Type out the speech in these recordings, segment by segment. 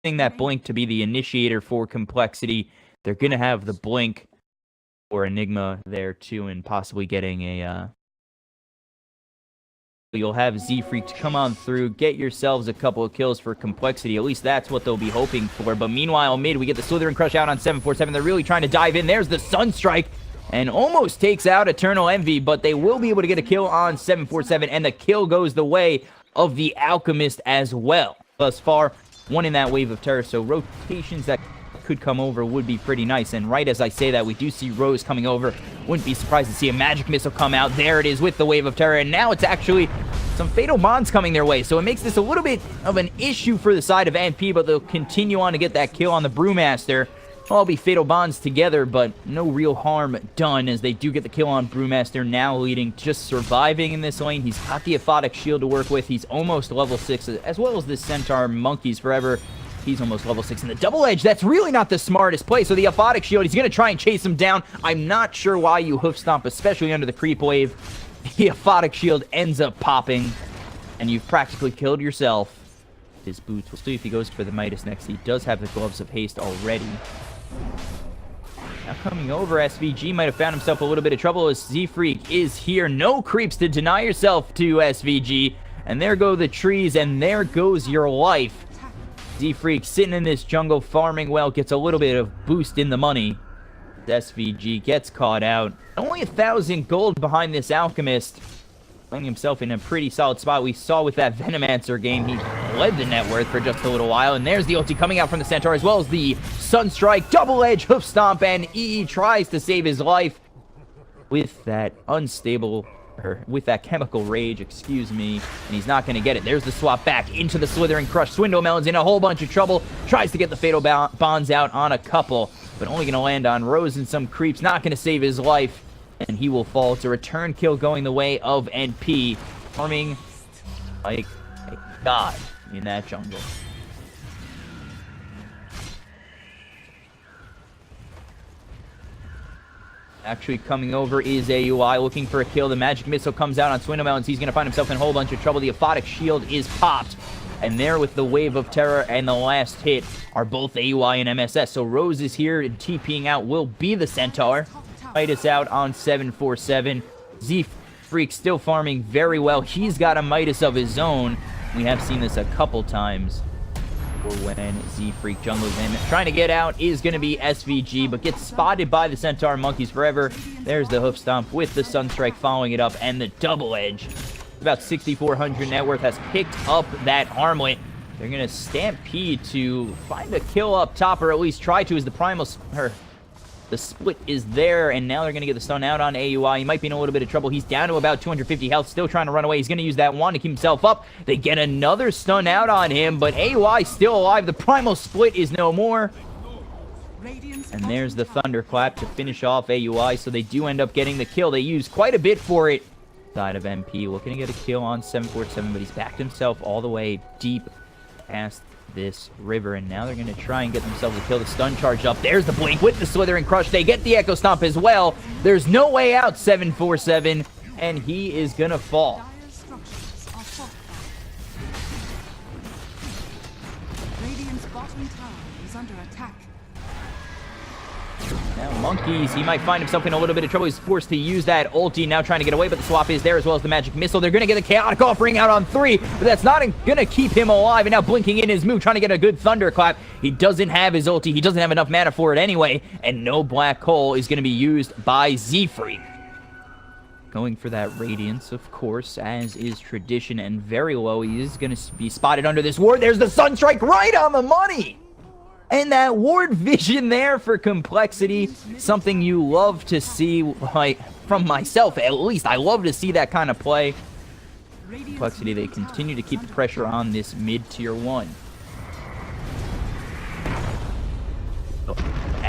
that blink to be the initiator for complexity. They're going to have the blink or Enigma there too, and possibly getting a... You'll have ZfreeK to come on through, get yourselves a couple of kills for complexity. At least that's what they'll be hoping for. But meanwhile, mid, we get the Slither and Crush out on 747. They're really trying to dive in. There's the Sunstrike, and almost takes out EternaLEnVy, but they will be able to get a kill on 747, and the kill goes the way of the Alchemist as well. Thus far, one in that wave of terror, so rotations that could come over would be pretty nice. And right as I say that, we do see Rose coming over. Wouldn't be surprised to see a magic missile come out. There it is with the wave of terror, and now it's actually some fatal bonds coming their way, so it makes this a little bit of an issue for the side of NP, but they'll continue on to get that kill on the Brewmaster. All be fatal bonds together, but no real harm done as they do get the kill on Brewmaster, now leading, just surviving in this lane. He's got the Aphotic Shield to work with. He's almost level 6, as well as this Centaur Monkeys Forever. He's almost level 6. And the Double Edge, that's really not the smartest play. So the Aphotic Shield, he's going to try and chase him down. I'm not sure why you hoof stomp, especially under the creep wave. The Aphotic Shield ends up popping, and you've practically killed yourself. His boots. We'll see if he goes for the Midas next. He does have the Gloves of Haste already. Now coming over, SVG might have found himself a little bit of trouble as ZfreeK is here. No creeps to deny yourself to SVG. And there go the trees, and there goes your life. ZfreeK sitting in this jungle, farming well, gets a little bit of boost in the money. SVG gets caught out. Only 1,000 gold behind this Alchemist. Playing himself in a pretty solid spot. We saw with that Venomancer game, he led the net worth for just a little while. And there's the ulti coming out from the Centaur, as well as the Sunstrike, Double Edge, Hoof Stomp, and EE tries to save his life with that unstable... with that chemical rage, excuse me, and he's not going to get it. There's the swap back into the Slithering Crush. swindlemelonzz in a whole bunch of trouble, tries to get the fatal bonds out on a couple, but only going to land on Rose and some creeps, not going to save his life, and he will fall. It's a return kill going the way of NP, farming like a god in that jungle. Actually coming over is AUI, looking for a kill. The magic missile comes out on swindlemelonzz. He's going to find himself in a whole bunch of trouble. The Aphotic Shield is popped. And there with the wave of terror and the last hit are both AUI and MSS. So Rose is here, and TPing out will be the Centaur. Fight us out on 747. ZfreeK still farming very well. He's got a Midas of his own. We have seen this a couple times. Or when ZfreeK jungles in. Trying to get out is going to be SVG, but gets spotted by the Centaur Monkeys Forever. There's the Hoof Stomp with the Sunstrike following it up, and the Double Edge. About 6,400 net worth, has picked up that armlet. They're going to stampede to find a kill up top, or at least try to, as the Primal... The split is there, and now they're going to get the stun out on AUI. He might be in a little bit of trouble. He's down to about 250 health, still trying to run away. He's going to use that wand to keep himself up. They get another stun out on him, but AUI still alive. The Primal Split is no more. And there's the Thunderclap to finish off AUI, so they do end up getting the kill. They use quite a bit for it. Side of MP looking to get a kill on 747, but he's backed himself all the way deep past this river, and now they're going to try and get themselves a kill. The stun charge up. There's the blink with the Slithering Crush. They get the Echo Stomp as well. There's no way out, 747, and he is going to fall. Now Monkeys, he might find himself in a little bit of trouble. He's forced to use that ulti, now trying to get away, but the swap is there, as well as the magic missile. They're going to get the chaotic offering out on 3, but that's not going to keep him alive. And now blinking in his move, trying to get a good thunderclap. He doesn't have his ulti. He doesn't have enough mana for it anyway, and no black hole is going to be used by ZfreeK. Going for that Radiance, of course, as is tradition, and very low. He is going to be spotted under this ward. There's the Sunstrike right on the money! And that ward vision there for complexity, something you love to see, like, from myself at least. I love to see that kind of play. Complexity, they continue to keep the pressure on this mid-tier 1.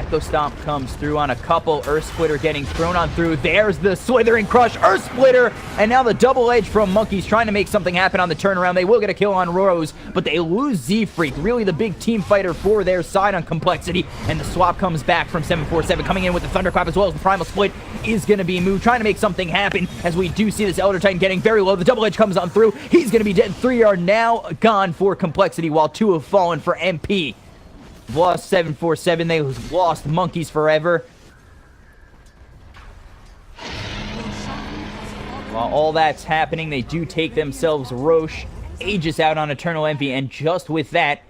Echo Stomp comes through on a couple. Earth Splitter getting thrown on through. There's the Slithering Crush. Earth Splitter. And now the double edge from Monkeys trying to make something happen on the turnaround. They will get a kill on Rose, but they lose ZfreeK. Really the big team fighter for their side on Complexity. And the swap comes back from 747. Coming in with the Thunderclap as well as the Primal Split is going to be moved. Trying to make something happen as we do see this Elder Titan getting very low. The double edge comes on through. He's going to be dead. 3 are now gone for Complexity while 2 have fallen for MP. Lost 747. They lost Monkeys forever. While all that's happening, they do take themselves Roche. Aegis out on EternaLEnVy, and just with that,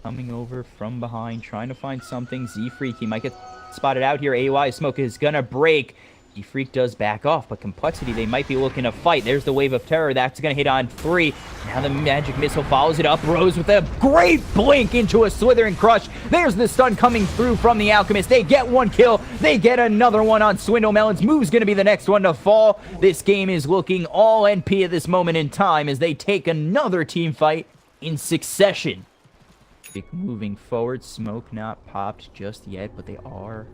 coming over from behind, trying to find something. ZfreeK, he might get spotted out here. AUI smoke is gonna break. ZfreeK does back off, but Complexity, they might be looking to fight. There's the Wave of Terror. That's going to hit on 3. Now the Magic Missile follows it up. Rose with a great blink into a Slithering Crush. There's the stun coming through from the Alchemist. They get 1 kill. They get another one on SwindleMelonzz. Moo's going to be the next one to fall. This game is looking all NP at this moment in time as they take another team fight in succession. Moving forward. Smoke not popped just yet, but they are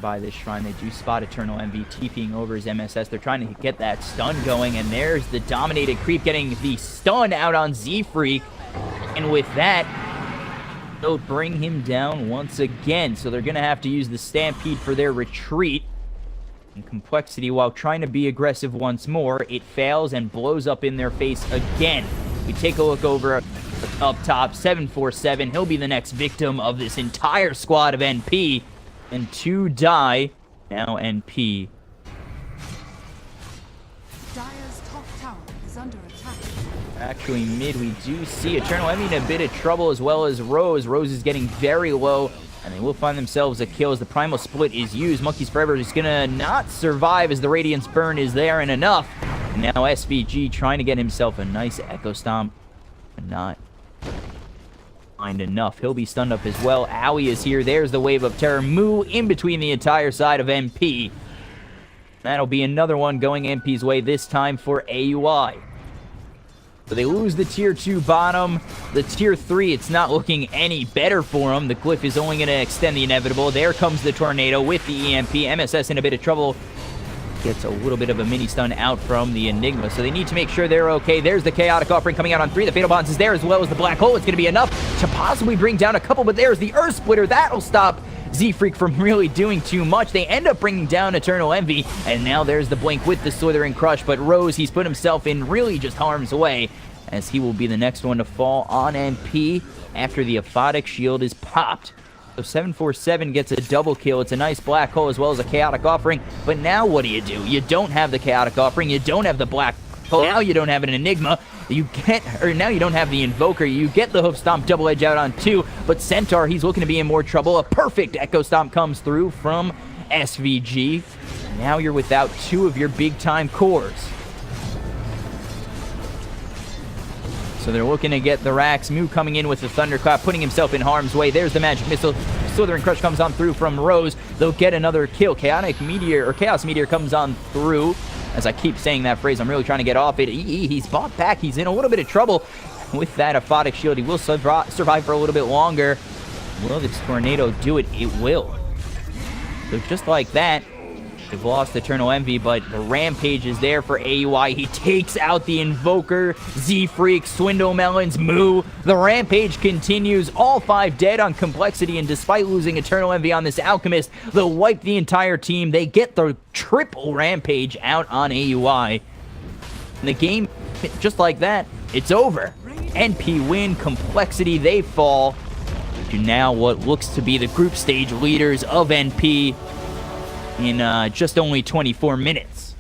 by this shrine. They do spot EternaLEnVy TPing over his MSS. They're trying to get that stun going, and there's the Dominated Creep getting the stun out on ZfreeK. And with that, they'll bring him down once again. So they're going to have to use the Stampede for their retreat. And Complexity, while trying to be aggressive once more, it fails and blows up in their face again. We take a look over up top. 747. He'll be the next victim of this entire squad of NP. And 2 die. Now NP. Dire's top tower is under attack. Actually, mid, we do see EternaLEnVy in a bit of trouble, as well as Rose. Rose is getting very low, and they will find themselves a kill as the Primal Split is used. Monkeys Forever is going to not survive as the Radiance Burn is there and enough. And now SVG trying to get himself a nice Echo Stomp, but not find enough. He'll be stunned up as well. Owie is here. There's the Wave of Terror. Moo in between the entire side of MP. That'll be another one going MP's way, this time for AUI. So they lose the Tier 2 bottom. The Tier 3, it's not looking any better for them. The Glyph is only going to extend the inevitable. There comes the Tornado with the EMP. MSS in a bit of trouble. Gets a little bit of a mini stun out from the Enigma, so they need to make sure they're okay. There's the Chaotic Offering coming out on 3. The Fatal Bonds is there, as well as the Black Hole. It's going to be enough to possibly bring down a couple, but there's the Earth Splitter. That'll stop ZfreeK from really doing too much. They end up bringing down EternaLEnVy, and now there's the Blink with the Slithering Crush, but Rose, he's put himself in really just harm's way, as he will be the next one to fall on NP after the Aphotic Shield is popped. So 747 gets a double kill. It's a nice Black Hole as well as a Chaotic Offering. But now what do? You don't have the Chaotic Offering. You don't have the Black Hole. Now you don't have an Enigma. Now you don't have the Invoker. You get the Hoof Stomp double edge out on 2. But Centaur, he's looking to be in more trouble. A perfect Echo Stomp comes through from SVG. Now you're without 2 of your big time cores. So they're looking to get the racks. Moo coming in with the Thunderclap, putting himself in harm's way. There's the Magic Missile. Slithering Crush comes on through from Rose. They'll get another kill. Chaos Meteor comes on through. As I keep saying that phrase, I'm really trying to get off it. He's bought back. He's in a little bit of trouble with that Aphotic Shield. He will survive for a little bit longer. Will this Tornado do it? It will. So just like that, they've lost EternaLEnVy, but the Rampage is there for AUI. He takes out the Invoker, ZfreeK, SwindleMelonzz, Moo. The Rampage continues. All 5 dead on Complexity, and despite losing EternaLEnVy on this Alchemist, they'll wipe the entire team. They get the triple Rampage out on AUI. And the game, just like that, it's over. NP win, Complexity, they fall to now what looks to be the group stage leaders of NP in just only 24 minutes.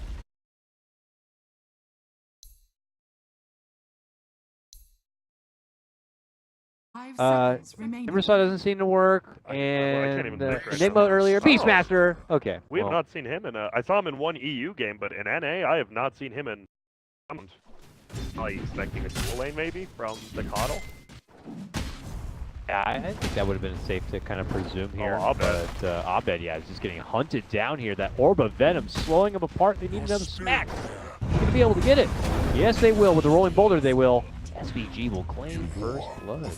Riverside doesn't seem to work, and Enigma earlier. Beastmaster! Okay. We have not seen him in I saw him in one EU game, but in NA, I have not seen him in... I'm probably expecting a dual lane, maybe, from the coDL. Yeah, I think that would have been safe to kind of presume here. Oh, Abed. But Abed, yeah, is just getting hunted down here. That Orb of Venom slowing him apart. They need another smack. They're going to be able to get it. Yes, they will. With the Rolling Boulder, they will. SVG will claim first blood.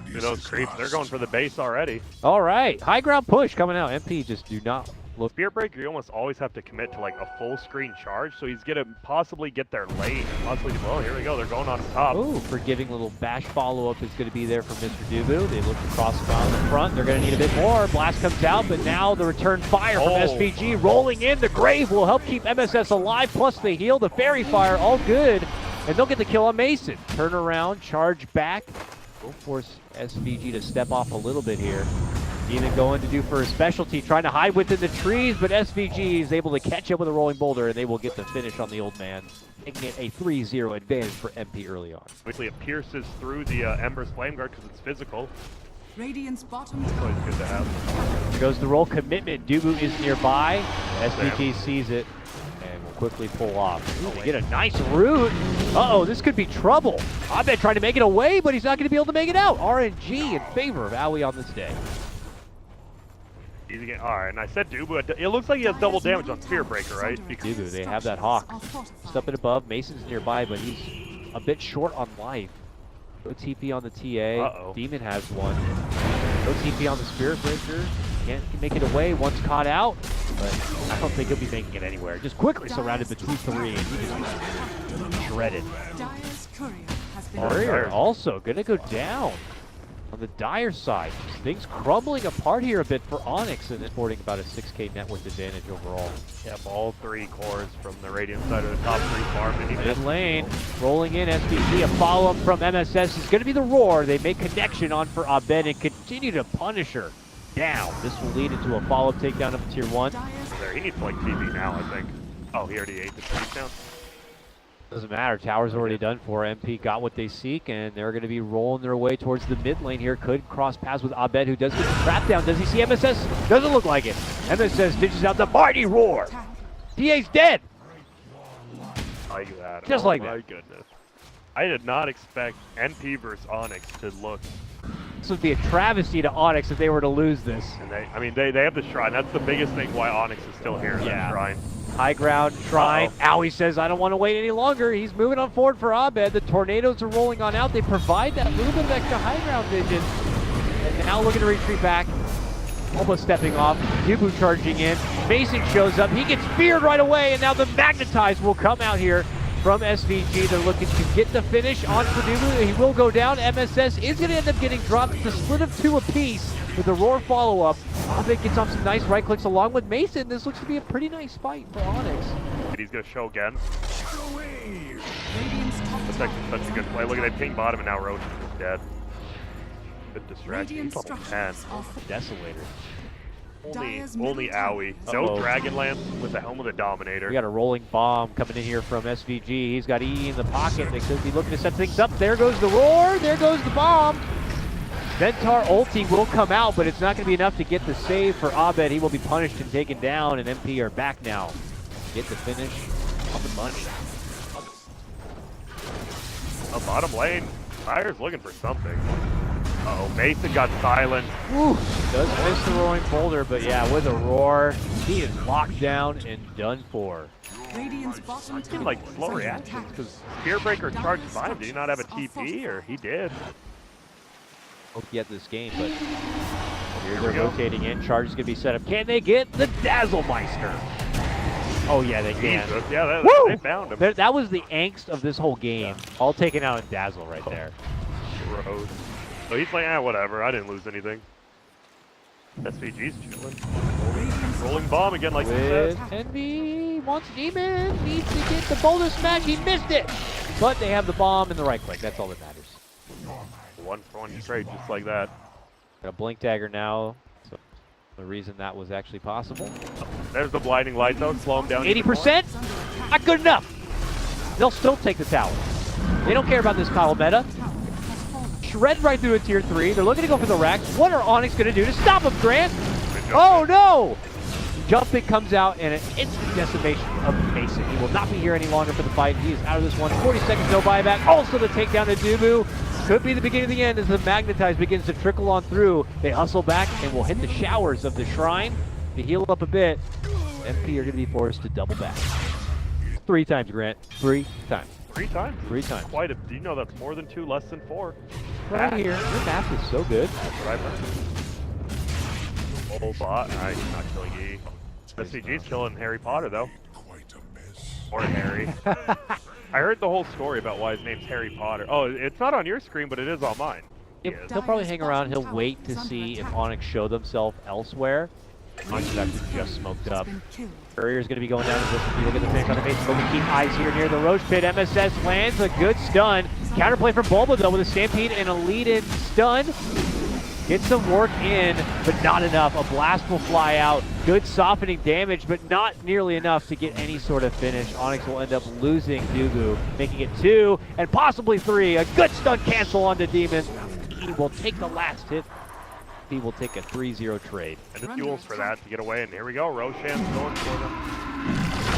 Dude, those creeps, they're going for the base already. All right, high ground push coming out. MP just do not look. Spirit Breaker, you almost always have to commit to like a full screen charge, so he's gonna possibly get there late and possibly, well, here we go, they're going on top. Ooh, forgiving little bash follow-up is going to be there from Mr. DuBu. They look across around the front. They're going to need a bit more. Blast comes out, but now the return fire from SVG rolling in. The Grave will help keep MSS alive, plus the heal, the Fairy Fire, all good. And they'll get the kill on Mason. Turn around, charge back. Will force SVG to step off a little bit here. Even going to do for a specialty, trying to hide within the trees, but SVG is able to catch up with a rolling boulder, and they will get the finish on the old man, making it a 3-0 advantage for MP early on. Quickly, it pierces through the Ember's Flame Guard because it's physical. Radiant's bottom It's always tower. good to have. There goes the roll commitment. DuBu is nearby. SVG sees it and will quickly pull off. Ooh, they get a nice root. Uh-oh, this could be trouble. Abed trying to make it away, but he's not going to be able to make it out. RNG in favor of Aoi on this day. Easy game. All right, and I said DuBu. It looks like he has double damage on Spirit Breaker, right? DuBu, they have that Hawk. Step it above. Mason's nearby, but he's a bit short on life. No TP on the TA. Uh-oh. Demon has one. No TP on the Spirit Breaker. Can't make it away. One's caught out, but I don't think he'll be making it anywhere. Just quickly surrounded between three, and he just shredded. Dire's courier has been Warrior also going to go down on the Dire side. Things crumbling apart here a bit for Onyx, and sporting about a 6K net worth advantage overall. Yep, all three cores from the Radiant side of the top three farm. And Mid lane, rolling in SVG. A follow-up from MSS is going to be the Roar. They make connection on for Abed and continue to punish her down. This will lead into a follow-up takedown of tier 1. he needs like TP now, I think. Oh, he already ate the takedown. Doesn't matter. Tower's already done for. MP got what they seek, and they're going to be rolling their way towards the mid lane here. Could cross paths with Abed, who does get the trap down. Does he see MSS? Doesn't look like it. MSS dishes out the mighty Roar. DA's dead. Like that. Just like that. My goodness. I did not expect NP versus Onyx to look. This would be a travesty to Onyx if they were to lose this. And they have the Shrine. That's the biggest thing why Onyx is still here. Yeah. That Shrine. High ground, Shrine. Aoi says, I don't want to wait any longer. He's moving on forward for Abed. The Tornadoes are rolling on out. They provide that little bit of extra high ground vision. And now looking to retreat back. Almost stepping off. DuBu charging in. Mason shows up. He gets feared right away. And now the Magnetize will come out here from SVG. They're looking to get the finish on for DuBu. He will go down. MSS is going to end up getting dropped. It's a split of 2 apiece with the Roar follow-up. Abed gets off some nice right clicks along with Mason. This looks to be a pretty nice fight for Onyx. He's going to show again. Radiant's top That's tower actually such a good play. Look at that ping bottom, and now Roach is dead. Good distraction. Radiant He's level 10. structures are Desolator. Only Aoi. No Dragonlance with the helm of the Dominator. We got a rolling bomb coming in here from SVG. He's got E in the pocket. They could be looking to set things up. There goes the Roar. There goes the bomb. Centaur ulti will come out, but it's not going to be enough to get the save for Abed. He will be punished and taken down, and MP are back now. Get the finish on the money. Bottom lane. Fire's looking for something. Uh-oh, Mason got silenced. Whew. Does miss the rolling boulder, but yeah, with a Roar, he is locked down and done for. Radiant's bottom It's been tower like is slow under reactions attack. because Spirit Breaker charged by him. Did he not have a TP, or he did? Hope yet this game, but here we they're go. rotating in. Charge is going to be set up. Can they get the Dazzlemeister? Oh yeah, they can. Jesus. Yeah, Woo! they found him. That was the angst of this whole game. All taken out in Dazzle right there. Gross. So he's like, whatever. I didn't lose anything. SVG's chilling. Rolling bomb again, like you With said. Envy wants Demon, needs to get the boulder smash. He missed it, but they have the bomb and the right click. That's all that matters. 1 for 1 straight, just like that. Got a blink dagger now. So the reason that was actually possible. There's the blinding light, though. Slow him down. even more. 80%, not good enough. They'll still take the tower. They don't care about this coL meta. Shred right through a tier 3. They're looking to go for the racks. What are Onyx going to do to stop him, Grant? Oh no! Jumping comes out and an instant decimation of Mason. He will not be here any longer for the fight. He is out of this one. 40 seconds, no buyback. Also the takedown to DuBu. Could be the beginning of the end as the Magnetize begins to trickle on through. They hustle back and will hit the showers of the Shrine to heal up a bit. MP are going to be forced to double back. 3 times, Grant. 3 times. 3 times. 3 times. Quite a. Do you know that's more than 2, less than 4? Right here. Your math is so good. That's what I've heard. Bulba. Alright, he's not killing E. SVG's killing Harry Potter though. Or Harry. I heard the whole story about why his name's Harry Potter. Oh, it's not on your screen, but it is on mine. He'll probably hang around. He'll wait to see if Onyx show themselves elsewhere. Onyx is actually just smoked up. Courier's going to be going down to this. If you look at the finish on the base, but we keep eyes here near the Roach Pit. MSS lands a good stun. Counterplay from Bulba though with a Stampede and a lead-in stun. Gets some work in, but not enough. A blast will fly out. Good softening damage, but not nearly enough to get any sort of finish. Onyx will end up losing DuBu, making it 2 and possibly 3. A good stun cancel onto Demon. He will take the last hit. He will take a 3-0 trade. And the fuels for that to get away, and here we go. Roshan's going for them.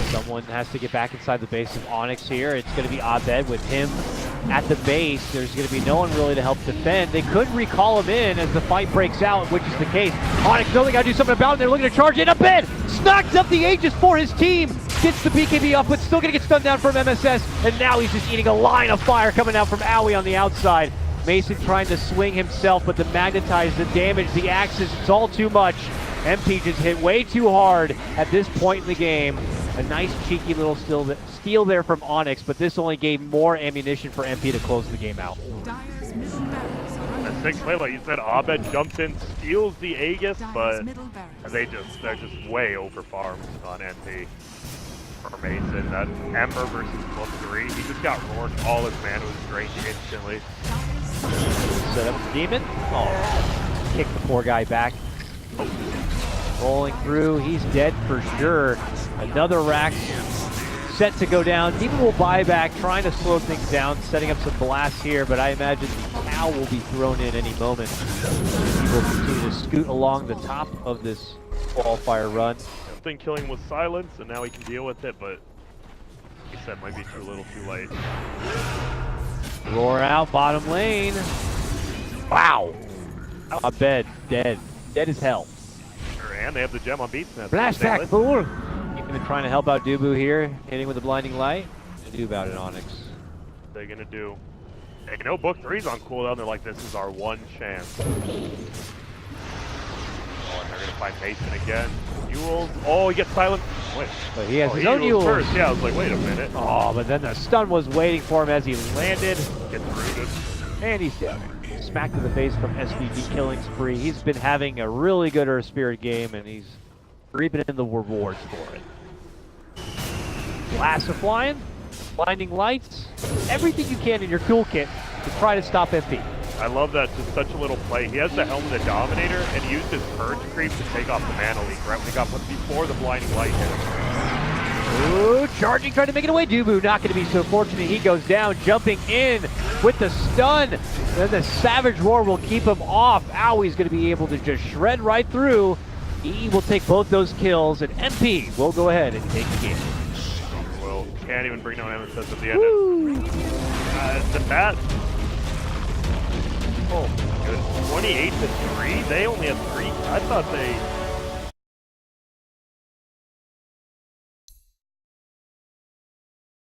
Someone has to get back inside the base of Onyx here. It's going to be Abed with him at the base. There's going to be no one really to help defend. They could recall him in as the fight breaks out, which is the case. Onyx know they got to do something about it. They're looking to charge in. Abed snacks up the Aegis for his team. Gets the BKB off, but still going to get stunned down from MSS. And now he's just eating a line of fire coming out from Owie on the outside. Mason trying to swing himself, but the magnetize, the damage, the axes, it's all too much. MP just hit way too hard at this point in the game. A nice cheeky little steal there from Onyx, but this only gave more ammunition for MP to close the game out. Dyer's middle barracks are under That sick play, like you said, Abed jumps in, steals the Aegis, Dyer's but middle barracks. they're just way over farmed on MP. For Mason, that Ember versus Book 3, he just got roared. All his mana was drained instantly. Set up the Demon. Oh, kick the poor guy back. Rolling through, he's dead for sure. Another rack set to go down. Demon will buy back, trying to slow things down, setting up some blasts here, but I imagine cow will be thrown in any moment. He will continue to scoot along the top of this qualifier run. Genting killing with silence, and now he can deal with it, but he said might be too little too late. Roar out, bottom lane. Wow. Abed, dead. Dead as hell. Sure, and they have the gem on Beats now. Flashback, fool! Even trying to help out DuBu here, hitting with the blinding light. What do about it, Onyx? What they're gonna do. Hey, you know, Book 3's on cooldown. They're like, this is our one chance. Oh, and they're gonna find Mason again. Yules. Oh, he gets silent. Wait. But he has his he own Yules Yules. first. Yeah, I was like, wait a minute. Oh, but then the stun was waiting for him as he landed. Gets rooted. And he's dead. Smacked to the face from SVG killing spree. He's been having a really good Earth Spirit game, and he's reaping in the rewards for it. Blasts are flying, blinding lights, everything you can in your toolkit to try to stop MP. I love that, just such a little play. He has the Helm of the Dominator, and he used his Purge creep to take off the mana leak right when he got put before the blinding light hit him. Ooh, charging, trying to make it away. DuBu not going to be so fortunate. He goes down, jumping in with the stun. Then the Savage Roar will keep him off. Owie's going to be able to just shred right through. E will take both those kills, and MP will go ahead and take the game. Well, can't even bring down MSS at the end. The bat. Oh, good. 28-3. They only had 3. I thought they